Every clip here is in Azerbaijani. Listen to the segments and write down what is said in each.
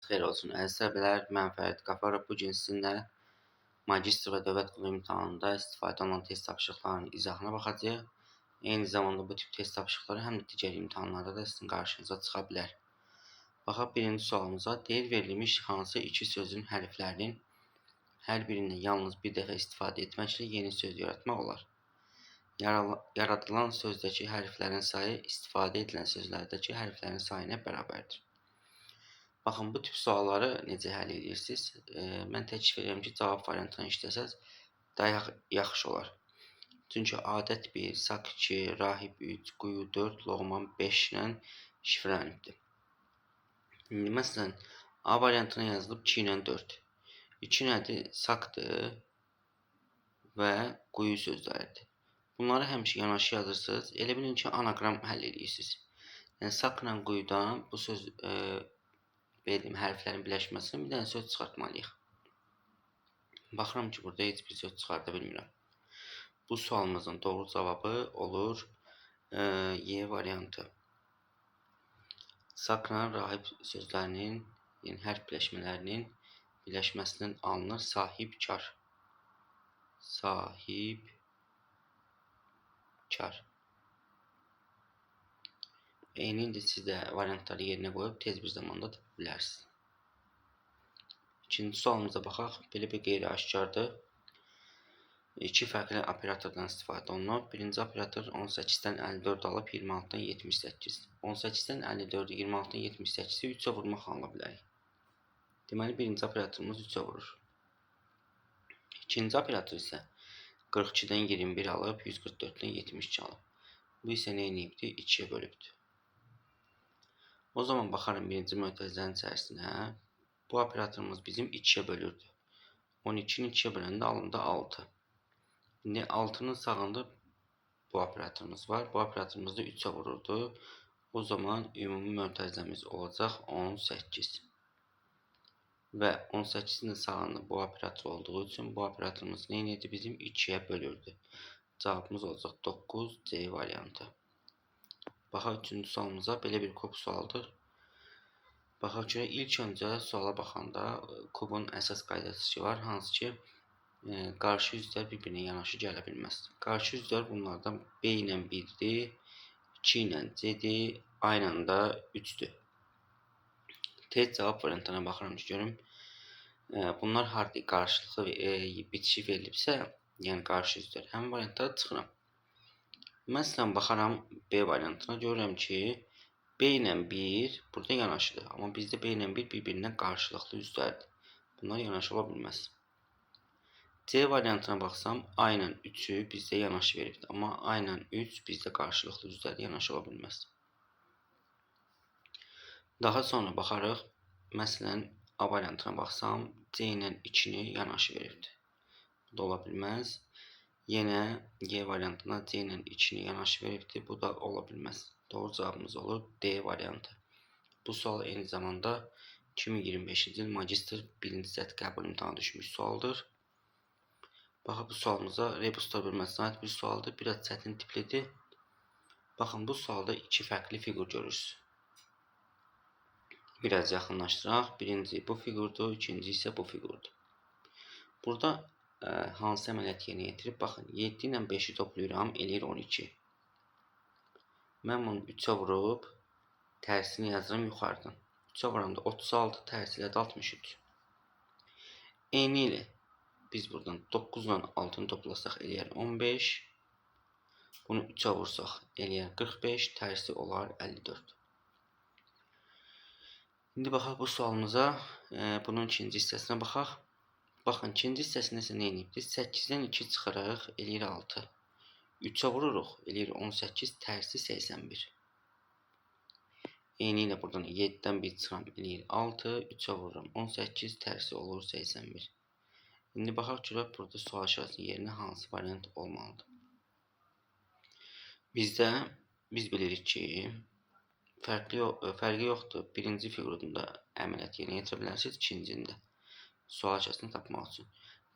Xeyir olsun əziz tələbələr, mən Fərid Qafarov. Bu gün sizinlə magistr və dövlət qulu imtahanında istifadə olunan test tapşırıqlarının izahına baxacağıq. Eyni zamanda bu tip test tapşırıqları həm də digər imtahanlarda da sizin qarşınıza çıxa bilər. Baxaq birinci sualımıza. Deyir verilmiş hansı iki sözün hərflərinin hər birindən yalnız bir dəfə istifadə etməklə yeni söz yaratmaq olar? Yaradılan sözdəki hərflərin sayı istifadə edilən sözlərdəki hərflərin sayına bərabərdir. Baxın, bu tip sualları necə həll edirsiniz? Mən təklif edirəm ki, cavab variantını işləsəz daha yaxşı olar. Çünki adət 1, sak 2, rahib 3, quyu 4, loğman 5 ilə şifrələnibdir. İndi məsələn, A variantına yazılıb 2 ilə 4. 2 nədir? Sakdır və quyu sözləridir. Bunları həmişə yanaşı yazırsınız. Elə bilin ki, anagram həll edirsiniz. Yəni, sak ilə quyudan bu söz hərflərin birləşməsindən bir dənə söz çıxartmalıyıq. Baxıram ki, burada heç bir söz çıxarda bilmirəm. Bu sualımızın doğru cavabı olur Y variantı. Sakla rahib sözlərinin, yəni hərf birləşmələrinin birləşməsindən alınır sahibkar. Sahibkar. Eynilə siz də variantları yerinə qoyub tez bir zamanda tapa bilərsiniz. İkinci sualımıza baxaq. Belə bir qeyri-aşkardır. İki fərqli operatordan istifadə olunub. Birinci operator 18-dən 54 alıb 26-dan 78. 18-dən 54-ü 26-dan 78-i 3-ə vurmaq alına bilərik. Deməli, birinci operatorumuz 3-ə vurur. İkinci operator isə 42-dən 21 alıb 144-dən 72 alıb. Bu isə nə edibdir? 2-yə bölübdür. O zaman baxarım birinci mötərizənin içərisinə. Bu operatorumuz bizim 2-yə bölürdü. 12-ni 2-yə böləndə alında 6. İndi 6-nın sağında bu operatorumuz var. Bu operatorumuz da 3-ə vururdu. O zaman ümumi mötərizəmiz olacaq 18. Və 18-in sağında bu operator olduğu üçün bu operatorumuz nə edir? Bizim 2-yə bölürdü. Cavabımız olacaq 9 C variantı. Baxaq üçüncü sualımıza. Belə bir kub sualdır. Baxaq ki, ilk öncə suala baxanda kubun əsas qaydası var. Hansı ki, qarşı üzlər bir-birinə yanaşı gələ bilməz. Qarşı üzlər bunlardan B ilə 1-dir, 2 ilə C-dir, A ilə də 3-dür. Tez cavab variantına baxıram ki, görüm. Bunlar harada qarşılıqlı bitişik verilibsə, yəni qarşı üzlər, həmin variantlara çıxıram. Məsələn, baxaram B variantına, görürəm ki, B ilə 1 burada yanaşıdır. Amma bizdə B ilə 1 bir-birindən qarşılıqlı üzlərdir. Bunlar yanaşı ola bilməz. C variantına baxsam, A ilə 3-ü bizdə yanaşı veribdir. Amma A ilə 3 bizdə qarşılıqlı üzlərdə yanaşı ola bilməz. Daha sonra baxarıq. Məsələn, A variantına baxsam, C ilə 2-ni yanaşı veribdir. Bu da ola bilməz. Yenə G variantına C ilə 2-ni yanaşı veribdir. Bu da ola bilməz. Doğru cavabımız olur D variantı. Bu sual eyni zamanda 2025-ci il magistr 1-ci səthi qəbul imtahanı düşmüş sualdır. Baxın, bu sualımıza rebuslar bölməsinə aid bir sualdır. Biraz çətin tiplidir. Baxın, bu sualda iki fərqli fiqur görürsünüz. Biraz yaxınlaşdıraq. Birinci bu fiqurdur, ikinci isə bu fiqurdur. Burada hansı əməliyyat yerinə yetirib? Baxın, 7 ilə 5-i toplayıram, eləyir 12. Mən bunu 3-ə vurub, tərsini yazıram yuxarıdan. 3-ə vuramda 36, tərsi ilə də 63. Eyni ilə biz buradan 9 ilə 6-nı toplasaq eləyər 15. Bunu 3-ə vursaq eləyər 45, tərsi olar 54. İndi baxaq bu sualımıza, bunun ikinci hissəsinə baxaq. Baxın, ikinci hissəsində isə nə edibdir? 8-dən 2 çıxırıq, eləyir 6. 3-ə vururuq, eləyir 18, tərsi 81. Eyni ilə buradan 7-dən 1 çıxıram, eləyir 6, 3-ə vururam 18, tərsi olur 81. İndi baxaq görək, burada sual işarəsinin yerinə hansı variant olmalıdır. Biz bilirik ki, fərqi yoxdur. Birinci fiqurunda əməliyyat yerinə yetirə bilərsiniz, ikincində sual işarəsini tapmaq üçün.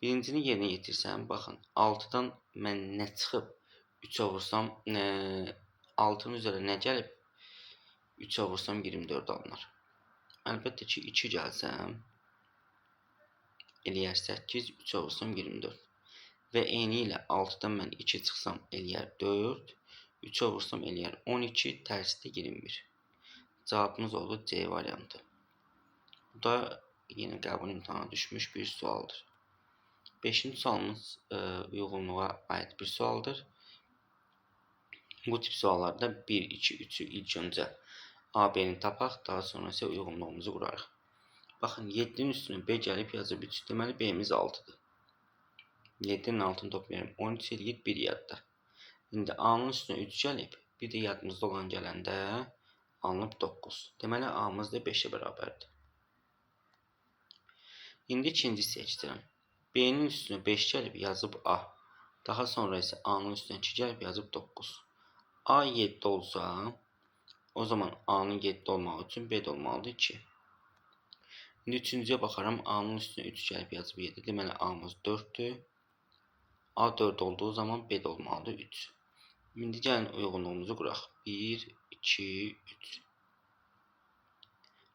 Birincini yerinə yetirsəm, baxın, 6-dan mən nə çıxıb 3-ə vursam, 6-nın üzərə nə gəlib 3-ə vursam 24 alınır. əlbəttə ki 2 gəlsəm eləyər 8, 3 vursam 24. Və eyni ilə 6-dan mən 2 çıxsam eləyər 4, 3 vursam eləyər 12, tərsi də 21. Cavabımız oldu C variantı. Bu da yenə qəbul imtahanına düşmüş bir sualdır. 5-ci sualımız uyğunluğa aid bir sualdır. Bu tip suallarda 1, 2, 3'ü ilk öncə A-B'ni tapaq, daha sonra isə uyğunluğumuzu qurarıq. Baxın, 7'nin üstünə B gəlib yazıb 3. Deməli, B'miz 6'dır. 7'nin altını toplayalım. 13 eləyir 1 yadda. İndi A'nın üstünə 3 gəlib. Bir də yadımızda olan gələndə alınıb 9. Deməli, A'mız da 5'ə bərabərdir. İndi ikinci hissəyə keçirəm. B'nin üstünə 5 gəlib yazıb A. Daha sonra isə A'nın üstünə 2 gəlib yazıb 9. A 7 olsa, o zaman A'nın 7 olmağı üçün B də olmalıdır 2. İndi üçüncüyə baxaram. A'nın üstünə 3 gəlib yazıb 7. Deməli, A'mız 4'dür. A 4 olduğu zaman B də olmalıdır 3. İndi gəlin uyğunluğumuzu quraq. 1, 2, 3.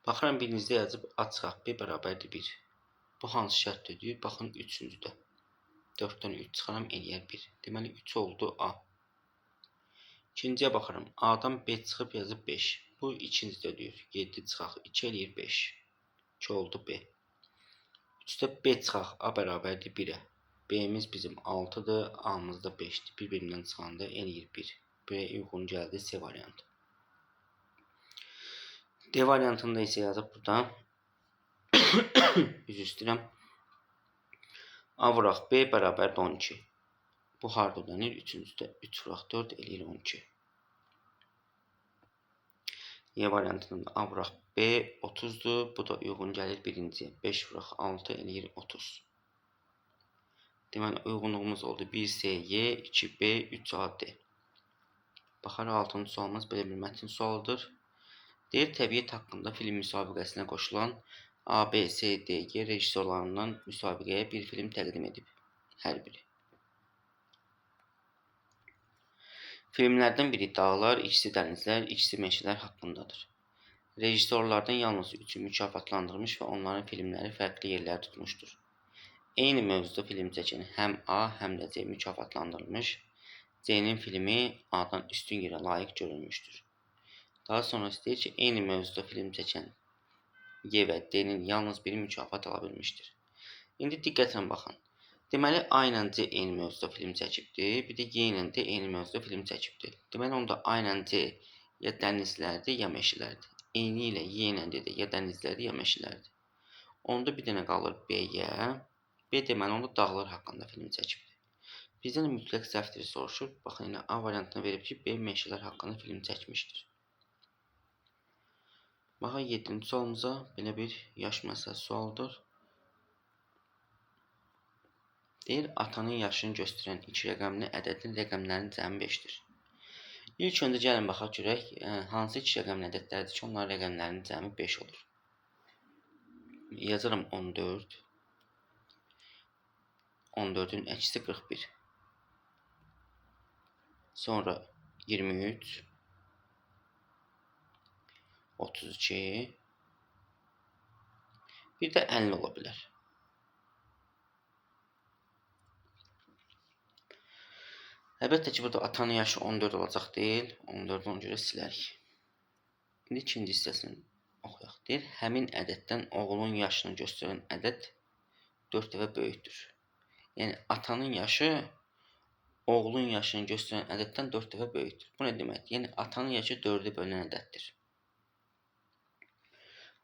Baxıram, birinizdə yazıb A çıxaq B bərabərdir 1. Bu hansı şərt ödəyir? Baxın, üçüncüdə. 4'dən 3 çıxaram, eləyər 1. Deməli, 3 oldu A. İkinciyə baxıram. A'dan B çıxıb yazıb 5. Bu ikincidə ödəyir. 7 çıxaq 2 eləyir 5. 2 oldu B. 3'də B çıxaq A bərabərdir 1'ə. B'miz bizim 6'dır, A'mız da 5'dir. Bir-birindən çıxanda eləyir 1. B uyğun gəldi C variantı. D variantında isə yazıb burada. Üzr istəyirəm. A vuraq B bərabərdir 12. Bu harda ödənir? Üçüncüdə 3 vuraq 4 eləyir 12. Y variantında A vuraq B 30'dur. Bu da uyğun gəlir birinciyə. 5 vuraq 6 eləyir 30. Deməli, uyğunluğumuz oldu 1CY, 2B, 3AD. Baxarıq, 6-cı sualımız belə bir mətin sualıdır. Deyir, təbiət haqqında film müsabiqəsinə qoşulan ABCDG rejissorlarından müsabiqəyə bir film təqdim edib. Hər biri. Filmlərdən biri dağlar, ikisi dənizlər, ikisi meşələr haqqındadır. Rejissorlardan yalnız 3'ü mükafatlandırmış və onların filmləri fərqli yerlər tutmuşdur. Eyni mövzuda film çəkən həm A, həm də C mükafatlandırılmış. C'nin filmi A'dan üstün yerə layiq görülmüşdür. Daha sonra istəyir ki, eyni mövzuda film çəkən Y və D'nin yalnız biri mükafat ala bilmişdir. İndi diqqətlə baxın. Deməli, A ilə C eyni mövzuda film çəkibdir. Bir də Y ilə D eyni mövzuda film çəkibdir. Deməli, onda A ilə C ya dənizlərdir, ya meşələrdir. Eyni ilə Y ilə D də ya dənizlərdir, ya meşələrdir. Onda bir dənə qalır B-yə. B deməli, onda dağlar haqqında film çəkibdir. Bizdən mütləq səhvdir soruşur. Baxın, yine A variantına verib ki, B meşələr haqqında film çəkmişdir. Baxın, 7-ci sualımıza belə bir yaş məsələsi sualdır. Deyir, atanın yaşını göstərən 2 rəqəmli ədədin rəqəmlərinin cəmi 5'dir. İlk öncə gəlin baxaq görək, hansı 2 rəqəmli ədədlərdir ki, onların rəqəmlərinin cəmi 5 olur. Yazıram 14. 14'ün əksi 41. Sonra 23. 32. Bir də 50 ola bilər. Əlbəttə ki, burada atanın yaşı 14 olacaq deyil. 14'ü ona görə silərik. İndi ikinci hissəsini oxuyaq. Deyir, həmin ədəddən oğlun yaşını göstərən ədəd 4 dəfə böyükdür. Yəni, atanın yaşı oğlun yaşını göstərən ədəddən 4 dəfə böyükdür. Bu nə deməkdir? Yəni, atanın yaşı 4'ə bölünən ədəddir.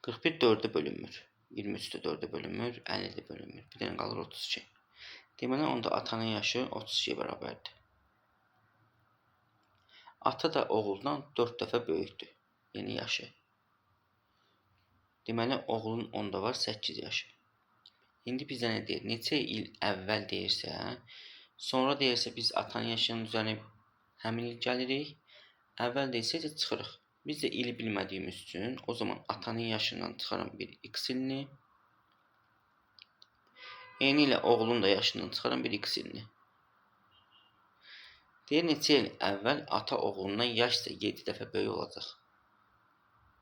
41 4'ə bölünmür. 23 də 4'ə bölünmür. 50 də bölünmür. Bir dənə qalır 32. Deməli, onda atanın yaşı 32'yə bərabərdir. Ata da oğuldan 4 dəfə böyükdür. Yəni, yaşı. Deməli, oğlun onda var 8 yaşı. İndi bizə nə deyir? Neçə il əvvəl deyirsə, sonra deyirsə biz atanın yaşının üzərinə həmin il gəlirik. Əvvəl deyirsə isə çıxırıq. Biz də ili bilmədiyimiz üçün o zaman atanın yaşından çıxaram bir x ilini. Eyni ilə oğlun da yaşından çıxaram bir x ilini. Deyir, neçə il əvvəl ata oğlundan yaşsa 7 dəfə böyük olacaq.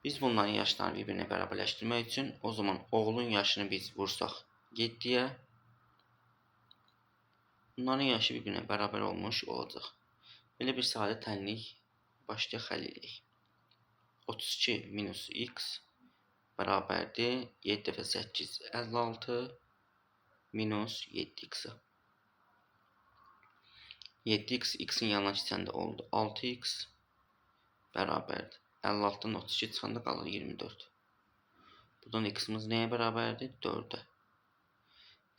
Biz bunların yaşlarını bir-birinə bərabərləşdirmək üçün o zaman oğlun yaşını biz vursaq 7-yə, bunların yaşı bir-birinə bərabər olmuş olacaq. Belə bir sadə tənlik başlayaq həll edək. 32 minus x bərabərdir 7 dəfə 8 56 minus 7x. 7x x'in yanına keçəndə oldu 6x bərabərdir. 56-dan 32 çıxanda qalır 24. Buradan x'imiz nəyə bərabərdir? 4-ə.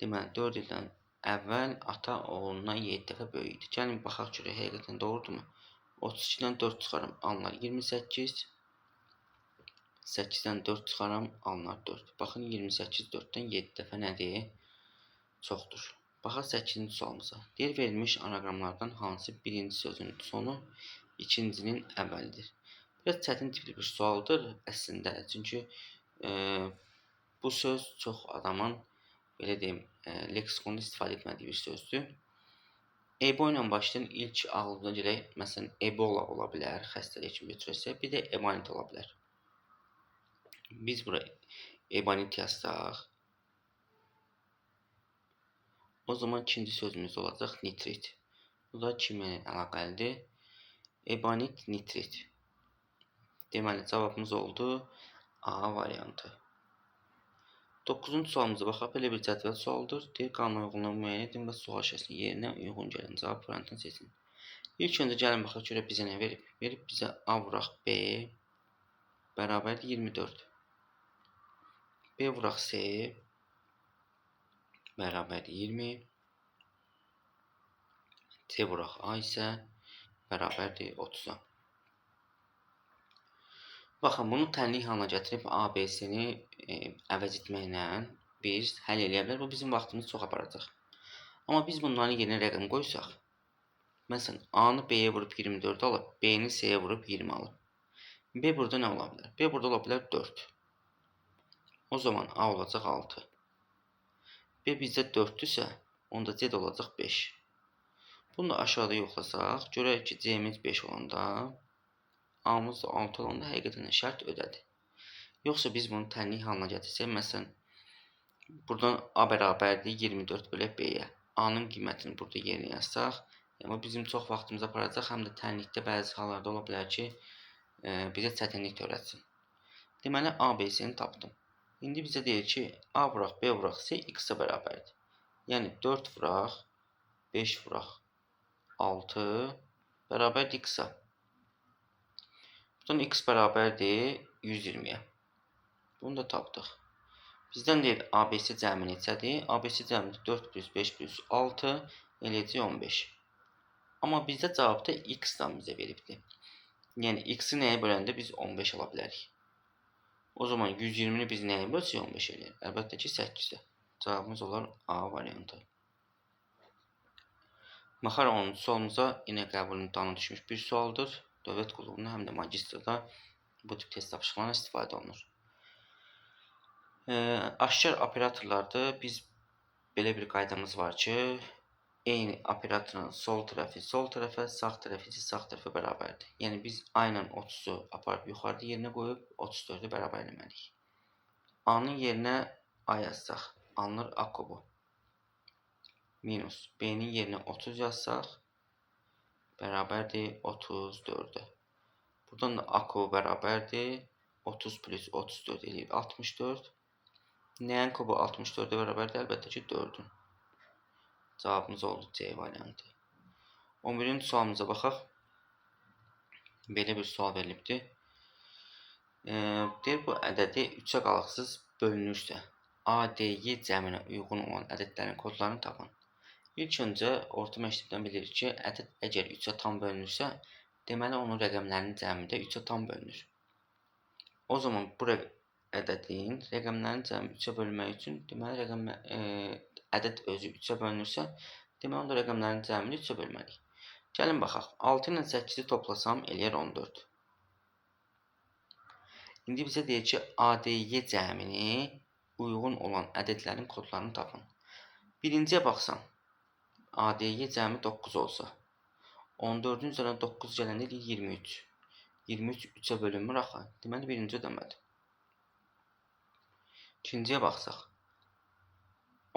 Deməli 4 ildən əvvəl ata oğlundan 7 dəfə böyük idi. Gəlin baxaq görək həqiqətən doğrudumu? 32-dən 4 çıxaram alınar 28. 8-dən 4 çıxaram alınar 4. Baxın 28 4-dən 7 dəfə nədir? Çoxdur. Baxaq 8-ci sualımıza. Deyir verilmiş anaqramlardan hansı birinci sözün sonu ikincinin əvvəlidir? Biraz çətin tipli bir sualdır əslində. Çünki bu söz çox adamın belə deyim, leksikonda istifadə etmədiyi bir sözdür. Ebo ilə başlayan ilk ağlınıza gələk, məsələn, Ebola ola bilər, xəstəlik kimi götürəsək, bir də ebanit ola bilər. Biz bura ebanit yazsaq, o zaman ikinci sözümüz olacaq nitrit. Bu da kimlə əlaqəlidir? Ebanit, nitrit. Deməli, cavabımız oldu A variantı. 9-cu sualımıza baxaq, belə bir cədvəl sualdır. Deyir, qanuna uyğunluğu müəyyən edin və sual şəklinin yerinə uyğun gəlin. Cavab variantını seçin. İlk öncə gəlin baxaq görək bizə nə verib. Verib bizə A vuraq B bərabərdir 24. B vuraq C bərabərdir 20. C vuraq A isə bərabərdir 30-a. Baxın, bunu tənlik halına gətirib ABC-ni əvəz etməklə biz həll eləyə bilər. Bu bizim vaxtımızı çox aparacaq. Amma biz bunların yerinə rəqəm qoysaq, məsələn, A-nı B-yə vurub 24 alıb, B-ni C-yə vurub 20 alıb. B burada nə ola bilər? B burada ola bilər 4. O zaman A olacaq 6. B bizdə 4-dürsə, onda C də olacaq 5. Bunu da aşağıda yoxlasaq, görək ki, C-miz 5 olanda, A-mız da 6 olanda həqiqətən şərt ödədir. Yoxsa biz bunu tənlik halına gətirsək, məsələn, buradan A bərabərdir 24 bölək B-yə. A-nın qiymətini burada yerinə yazsaq, amma bizim çox vaxtımızı aparacaq, həm də tənlikdə bəzi hallarda ola bilər ki, bizə çətinlik törətsin. Deməli, A, B-sini tapdım. İndi bizə deyir ki, A vuraq, B vuraq, C x-a bərabərdir. Yəni 4 vuraq, 5 vuraq, 6 bərabərdir x-a. Buradan x bərabərdir 120-yə. Bunu da tapdıq. Bizdən deyir ABC cəmi neçədir? ABC cəmi 4 plus 5 plus 6 eləcək 15. Amma bizdə cavabda x-dan bizə veribdir. Yəni x-i nəyə böləndə biz 15 ala bilərik. O zaman 120-ni biz nəyə bölsək 15 eləyir? Əlbəttə ki 8-də. Cavabımız olar A variantı. Baxar 10-cu sualımıza yenə qəbul imtahanı düşmüş bir sualdır. Dövlət qulluğunda həm də magistrda bu tip test tapşırıqlarına istifadə olunur. Aşkar operatorlarda biz belə bir qaydamız var ki, eyni operatorun sol tərəfi sol tərəfə, sağ tərəfi isə sağ tərəfə bərabərdir. Yəni biz A ilə 30-u aparıb yuxarıda yerinə qoyub 34-ü bərabər eləməliyik. A-nın yerinə A yazsaq, alınır A kubu. Minus B-nin yerinə 30 yazsaq, bərabərdir 34-ə. Buradan da A kubu bərabərdir 30 plus 34 eləyir 64. Nəyin kubu 64-ə bərabərdir? Əlbəttə ki 4-ün. Cavabımız oldu C variantı. 11-ci sualımıza baxaq. Belə bir sual verilibdir. Deyir, bu ədədi 3-ə qalıqsız bölünürsə, ADY cəminə uyğun olan ədədlərin kodlarını tapın. İlk öncə orta məktəbdən bilirik ki, ədəd əgər 3-ə tam bölünürsə, deməli onun rəqəmlərinin cəmi də 3-ə tam bölünür. O zaman bu ədədin rəqəmlərin cəmi 3-ə bölünmək üçün, deməli ədəd özü 3-ə bölünürsə, deməli onda rəqəmlərin cəmini 3-ə bölməliyik. Gəlin baxaq. 6 ilə 8-i toplasam eləyər 14. İndi bizə deyir ki, ADY cəmini uyğun olan ədədlərin kodlarını tapın. Birinciyə baxsam, ADY cəmi 9 olsa, 14-ün üzərinə 9 gələndə 23. 23 3-ə bölünmür axı. Deməli birinci ödəmədir. İkinciyə baxsaq.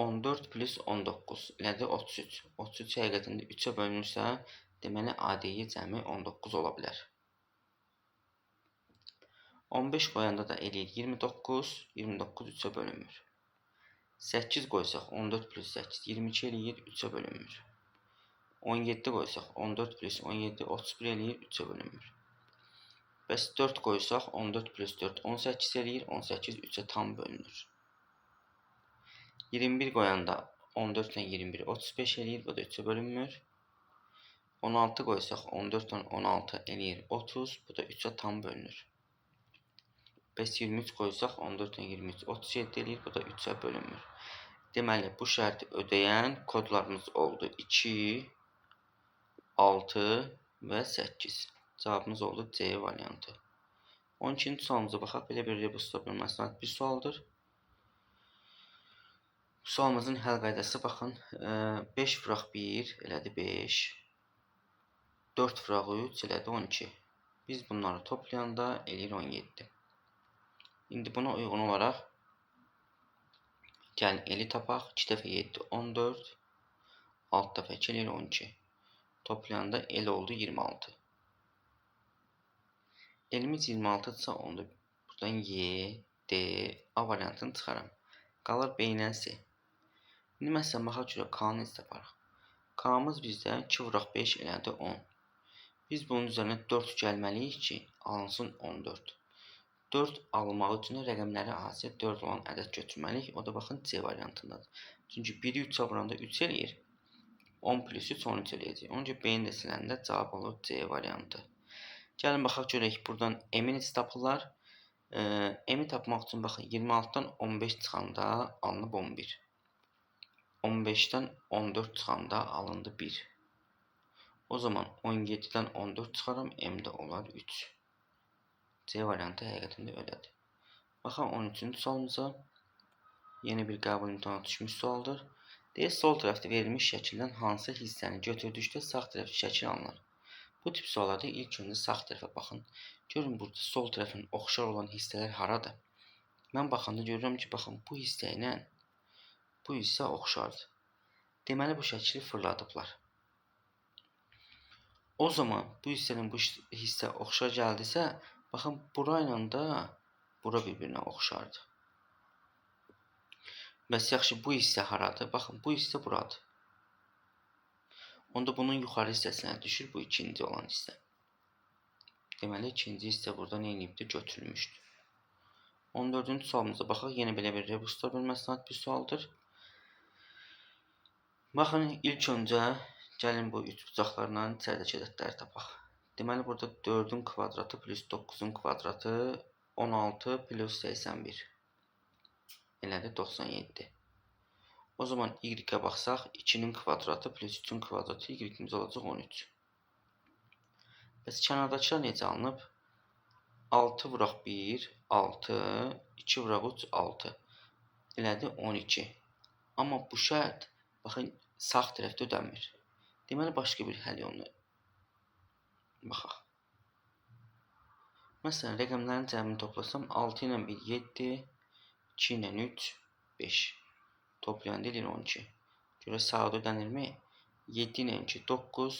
14 plus 19 elədi 33. 33 həqiqətində 3-ə bölünürsə, deməli ADY cəmi 19 ola bilər. 15 qoyanda da eləyir 29. 29 3-ə bölünmür. 8 qoysaq 14 plus 8 22 eləyir 3-ə bölünmür. 17 qoysaq 14 plus 17 31 eləyir 3-ə bölünmür. Bəs 4 qoysaq 14 plus 4 18 eləyir 18 3-ə tam bölünür. 21 qoyanda 14 ilə 21 35 eləyir, bu da 3-ə bölünmür. 16 qoysaq 14 ilə 16 eləyir 30, bu da 3-ə tam bölünür. Bəs 23 qoysaq 14 ilə 23 37 eləyir, bu da 3-ə bölünmür. Deməli, bu şərti ödəyən kodlarımız oldu 2, 6 və 8. Cavabımız oldu C variantı. 12-ci sualımıza baxaq. Belə bir rebusda bölünməsinə aid bir sualdır. Bu sualımızın həll qaydası baxın. 5 vuraq 1 elədi 5. 4 vuraq 3 elədi 12. Biz bunları toplayanda eləyir 17. İndi buna uyğun olaraq gəlin eli tapaq. 2 dəfə 7 14. 6 dəfə 2 eləyir 12. Toplayanda el oldu 26. Elimiz 26-dırsa onda buradan Y, D, A variantını çıxaram. Qalır B ilə C. İndi məsələn baxaq görə K-nı necə taparıq. K-mız bizdə 2 vuraq 5 elədi 10. Biz bunun üzərinə 4 gəlməliyik ki, alınsın 14. 4 alınmaq üçün rəqəmləri azca 4 olan ədəd götürməliyik. O da baxın C variantındadır. Çünki 1-i 3-ə vuranda 3 eləyir. 10 plus 3 13 eləyəcək. Onun üçün B-ni də siləndə cavab olur C variantı. Gəlin baxaq görək buradan M-i necə tapırlar. M-i tapmaq üçün baxın 26-dan 15 çıxanda alınıb 11. 15-dən 14 çıxanda alındı 1. O zaman 17-dən 14 çıxaram, M-də olar 3. C variantı həqiqətində ölədir. Baxın 13-cü sualımıza. Yeni bir qəbul imtahana düşmüş sualdır. Deyir, sol tərəfdə verilmiş şəkildən hansı hissəni götürdükdə sağ tərəfli şəkil alınır. Bu tip suallarda ilk öncə sağ tərəfə baxın. Görün, burada sol tərəfin oxşar olan hissələr haradır? Mən baxanda görürəm ki, baxın, bu hissə ilə bu hissə oxşardır. Deməli, bu şəkili fırladıblar. O zaman bu hissənin bu hissə oxşar gəldisə, baxın, bura ilə də bura bir-birinə oxşardır. Bəs yaxşı, bu hissə haradır? Baxın, bu hissə buradır. Onda bunun yuxarı hissəsinə düşür bu ikinci olan hissə. Deməli, ikinci hissə burada nə edibdir? Götürülmüşdür. 14-cü sualımıza baxaq. Yenə belə bir rebusda bölünməsinə aid bir sualdır. Baxın, ilk öncə gəlin bu üç bucaqlarla içəridəki ədədləri tapaq. Deməli, burada 4-ün kvadratı plus 9-un kvadratı 16 plus 81. Elədir 97. O zaman y-ə baxsaq 2-nin kvadratı plus 3-ün kvadratı y-imiz olacaq 13. Bəs kənardakılar necə alınıb? 6 vuraq 1, 6, 2 vuraq 3, 6. Elədi 12. Amma bu şərt, baxın, sağ tərəfdə ödənmir. Deməli, başqa bir həll yoluna baxaq. Məsələn, rəqəmlərin cəmini toplasam, 6 ilə 1, 7, 2 ilə 3, 5. Toplayanda eləyir 12. Görə sağda ödənirmi? 7 ilə 2, 9,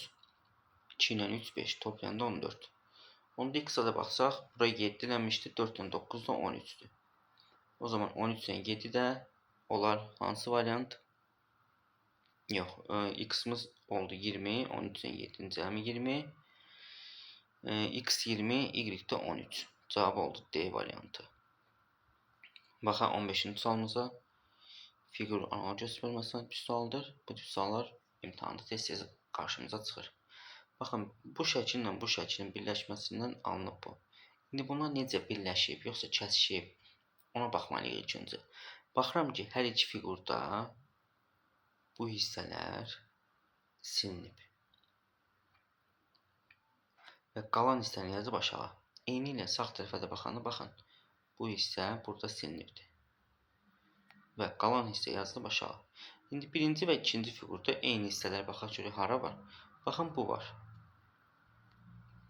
2 ilə 3, 5. Toplayanda 14. Onda x-a da baxsaq, bura 7 eləmişdir, 4 ilə 9 da 13-dür. O zaman 13 ilə 7 də olar hansı variant? Yox, x-imiz oldu 20, 13 ilə 7-nin cəmi 20. X 20, y də 13. Cavab oldu D variantı. Baxaq 15-ci sualımıza. Fiqur analogiya bölünməsinə bir sualdır. Bu tip suallar imtahanda tez-tez qarşımıza çıxır. Baxın, bu şəkillə bu şəklin birləşməsindən alınıb bu. İndi bunlar necə birləşib, yoxsa kəsişib, ona baxmalıyıq ilk öncə. Baxıram ki, hər iki fiqurda bu hissələr silinib. Və qalan hissəni yazıb aşağı. Eyni ilə sağ tərəfə də baxanda, baxın, bu hissə burada silinibdir. Və qalan hissə yazılıb aşağı. İndi birinci və ikinci fiqurda eyni hissələr baxaq görə hara var? Baxın, bu var.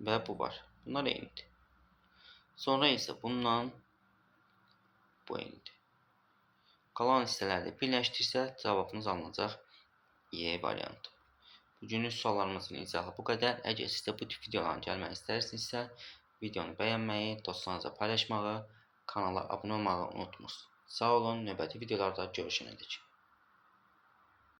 Və bu var. Bunlar eynidir. Sonra isə bundan bu indi. Qalan hissələri birləşdirsə cavabınız alınacaq E variantı. Bugünlük suallarımızın izahı bu qədər. Əgər sizdə bu tip videoların gəlməni istərsinizsə, videonu bəyənməyi, dostlarınızla paylaşmağı, kanala abunə olmağı unutmayın. Sağ olun, növbəti videolarda görüşənədək.